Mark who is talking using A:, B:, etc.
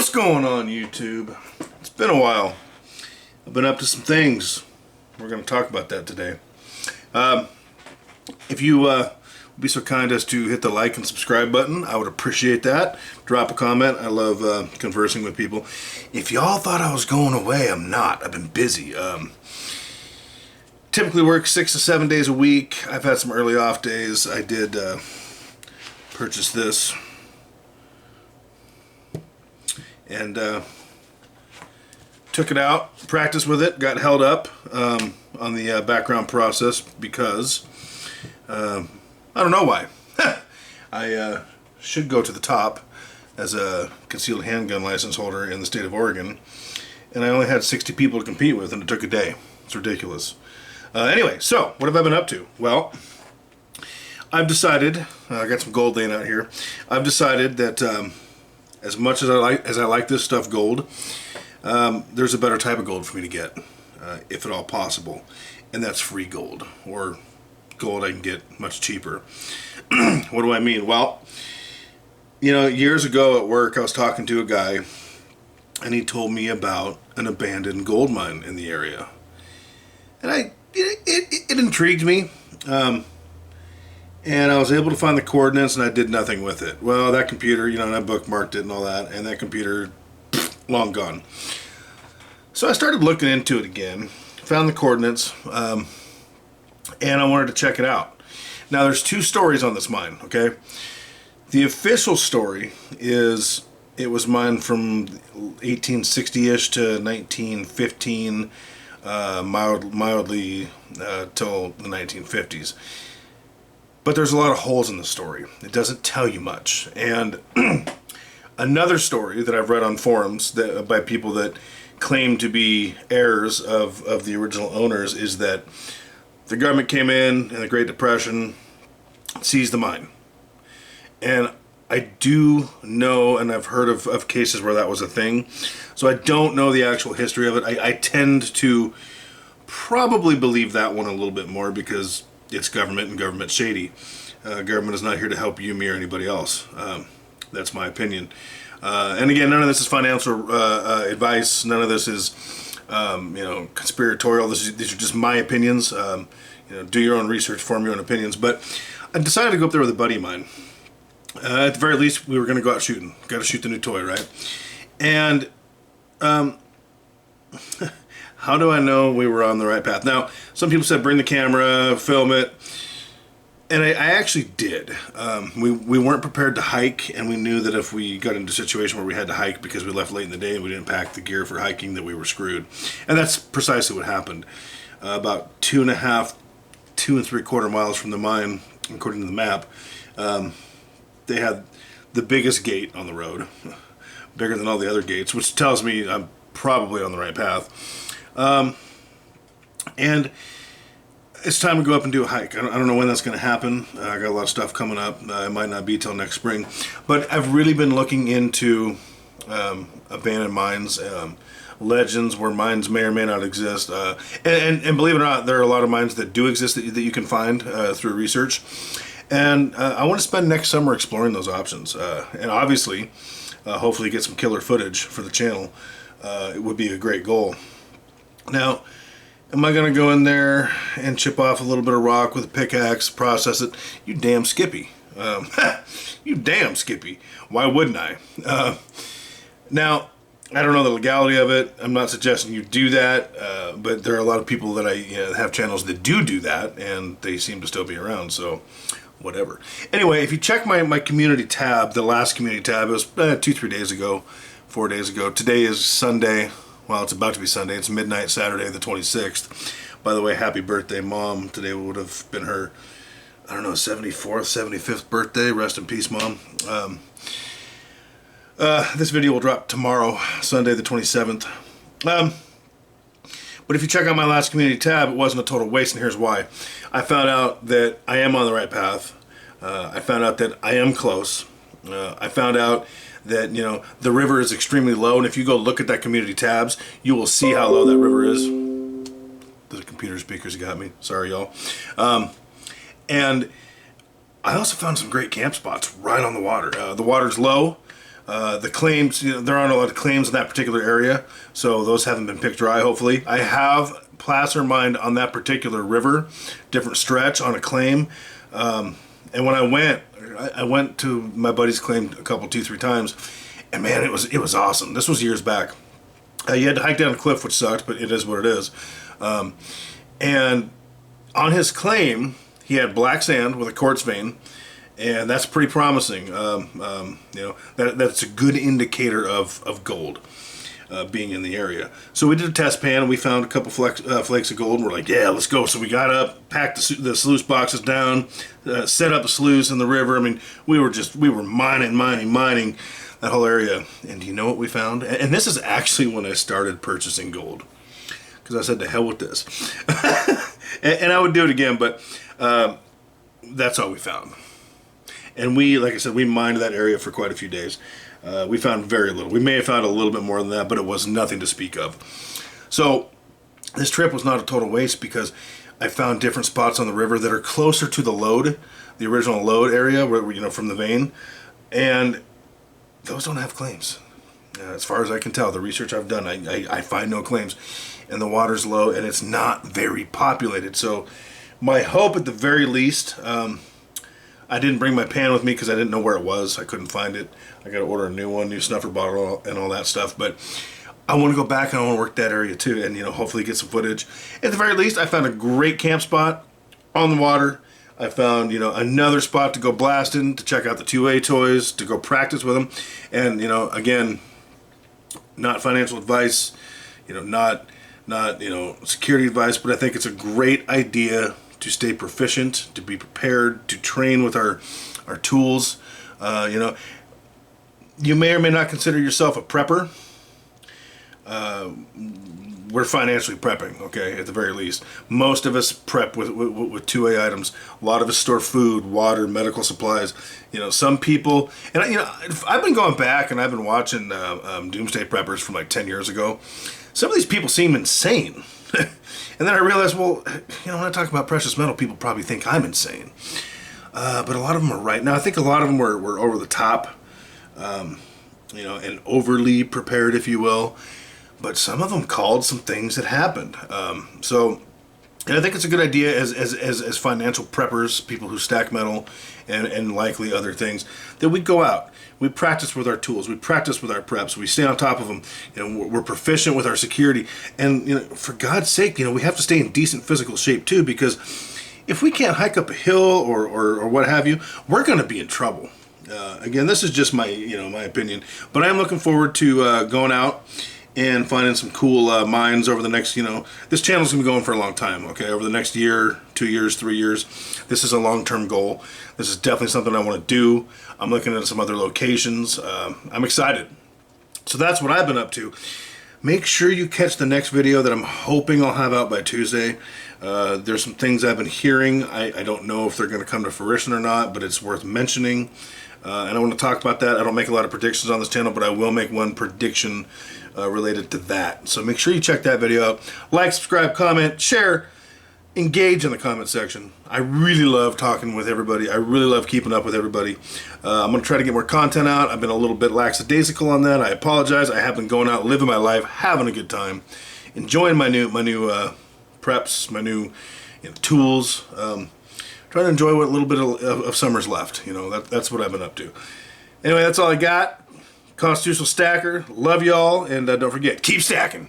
A: What's going on, YouTube? It's been a while. I've been up to some things. We're going to talk about that today. If you would be so kind as to hit the like and subscribe button, I would appreciate that. Drop a comment. I love conversing with people. If y'all thought I was going away, I'm not. I've been busy. Typically work 6 to 7 days a week. I've had some early off days. I did purchase this. And took it out, practiced with it, got held up on the background process because I don't know why. I should go to the top as a concealed handgun license holder in the state of Oregon, and I only had 60 people to compete with, and it took a day. It's ridiculous. Anyway, so what have I been up to? Well, I've decided, I got some gold laying out here, I've decided that as much as I like this stuff gold, there's a better type of gold for me to get, if at all possible, and that's free gold, or gold I can get much cheaper. What do I mean? Well, you know, years ago at work I was talking to a guy, and he told me about an abandoned gold mine in the area, and it intrigued me. And I was able to find the coordinates, and I did nothing with it. Well, that computer, you know, and I bookmarked it and all that, and that computer, long gone. So I started looking into it again, found the coordinates, and I wanted to check it out. Now, there's two stories on this mine, okay? The official story is it was mined from 1860-ish to 1915, mildly till the 1950s. But there's a lot of holes in the story. It doesn't tell you much. And another story that I've read on forums that, by people that claim to be heirs of the original owners, is that the government came in the Great Depression, seized the mine. And I do know, and I've heard of cases where that was a thing. So I don't know the actual history of it. I tend to probably believe that one a little bit more because it's government, and government's shady. Government is not here to help you, me, or anybody else. That's my opinion. And again, none of this is financial advice. None of this is, conspiratorial. These are just my opinions. Do your own research, form your own opinions. But I decided to go up there with a buddy of mine. At the very least, we were going to go out shooting. Got to shoot the new toy, right? And how do I know we were on the right path? Now, some people said bring the camera, film it, and I actually did. We weren't prepared to hike, and we knew that if we got into a situation where we had to hike because we left late in the day and we didn't pack the gear for hiking, that we were screwed. And that's precisely what happened. About 2.5, 2 3/4 miles from the mine, according to the map, they had the biggest gate on the road, bigger than all the other gates, which tells me I'm probably on the right path. And it's time to go up and do a hike. I don't know when that's going to happen. I got a lot of stuff coming up. It might not be till next spring. But I've really been looking into abandoned mines, legends where mines may or may not exist. And believe it or not, there are a lot of mines that do exist that you can find through research. And I want to spend next summer exploring those options. And obviously, hopefully get some killer footage for the channel. It would be a great goal. Now, am I going to go in there and chip off a little bit of rock with a pickaxe, process it? You damn Skippy. You damn Skippy. Why wouldn't I? Now, I don't know the legality of it. I'm not suggesting you do that, but there are a lot of people that I have channels that do that, and they seem to still be around, so whatever. Anyway, if you check my community tab, the last community tab, it was 2-3 days ago, 4 days ago. Today is Sunday. Well, it's about to be Sunday. It's midnight Saturday the 26th. By the way, happy birthday, Mom. Today would have been her, 74th, 75th birthday. Rest in peace, Mom. This video will drop tomorrow, Sunday the 27th. But if you check out my last community tab, it wasn't a total waste, and here's why. I found out that I am on the right path. I found out that I am close. I found out that the river is extremely low, and if you go look at that community tabs, you will see how low that river is. The computer speakers got me. Sorry, y'all. And I also found some great camp spots right on the water. The water's low. The claims, there aren't a lot of claims in that particular area, so those haven't been picked dry, hopefully. I have placer mined on that particular river, different stretch on a claim. And when I went to my buddy's claim a couple, 2, 3 times, and man, it was awesome. This was years back. You had to hike down a cliff, which sucked, but it is what it is. And on his claim, he had black sand with a quartz vein, and that's pretty promising. That's a good indicator of gold being in the area. So we did a test pan, and we found a couple flakes of gold, and we're like, yeah, let's go. So we got up, packed the sluice boxes down, set up a sluice in the river. I mean, we were mining that whole area. And do you know what we found? And this is actually when I started purchasing gold, because I said, to hell with this. and I would do it again, but that's all we found. And like I said, we mined that area for quite a few days. We found very little. We may have found a little bit more than that, but it was nothing to speak of. So this trip was not a total waste, because I found different spots on the river that are closer to the lode, the original lode area, where from the vein, and those don't have claims. As far as I can tell, the research I've done, I find no claims, and the water's low, and it's not very populated. So my hope, at the very least, I didn't bring my pan with me because I didn't know where it was. I couldn't find it. I got to order a new one, new snuffer bottle, and all that stuff. But I want to go back, and I want to work that area too, and hopefully get some footage. At the very least, I found a great camp spot on the water. I found another spot to go blasting, to check out the 2A toys, to go practice with them, and again, not financial advice, not security advice, but I think it's a great idea to stay proficient, to be prepared, to train with our tools. You may or may not consider yourself a prepper. We're financially prepping, okay, at the very least. Most of us prep with 2A items. A lot of us store food, water, medical supplies. Some people, and I've been going back and I've been watching Doomsday Preppers from like 10 years ago. Some of these people seem insane. And then I realized, well, when I talk about precious metal, people probably think I'm insane. But a lot of them are right. Now, I think a lot of them were over the top, and overly prepared, if you will. But some of them called some things that happened. And I think it's a good idea as financial preppers, people who stack metal and likely other things, that we go out. We practice with our tools. We practice with our preps. We stay on top of them. We're proficient with our security. And for God's sake, we have to stay in decent physical shape too, because if we can't hike up a hill or what have you, we're going to be in trouble. Again, this is just my my opinion, but I'm looking forward to going out and finding some cool mines over the next, this channel's gonna be going for a long time, okay? Over the next year, 2 years, 3 years. This is a long-term goal. This is definitely something I want to do. I'm looking at some other locations. I'm excited. So that's what I've been up to. Make sure you catch the next video that I'm hoping I'll have out by Tuesday. There's some things I've been hearing. I don't know if they're gonna come to fruition or not, but it's worth mentioning. And I want to talk about that. I don't make a lot of predictions on this channel, but I will make one prediction related to that. So make sure you check that video out. Like, subscribe, comment, share, engage in the comment section. I really love talking with everybody. I really love keeping up with everybody. I'm going to try to get more content out. I've been a little bit lackadaisical on that. I apologize. I have been going out, living my life, having a good time, enjoying my new preps, my new tools. Trying to enjoy what little bit of summer's left. That's what I've been up to. Anyway, that's all I got. Constitutional Stacker. Love y'all, and don't forget, keep stacking.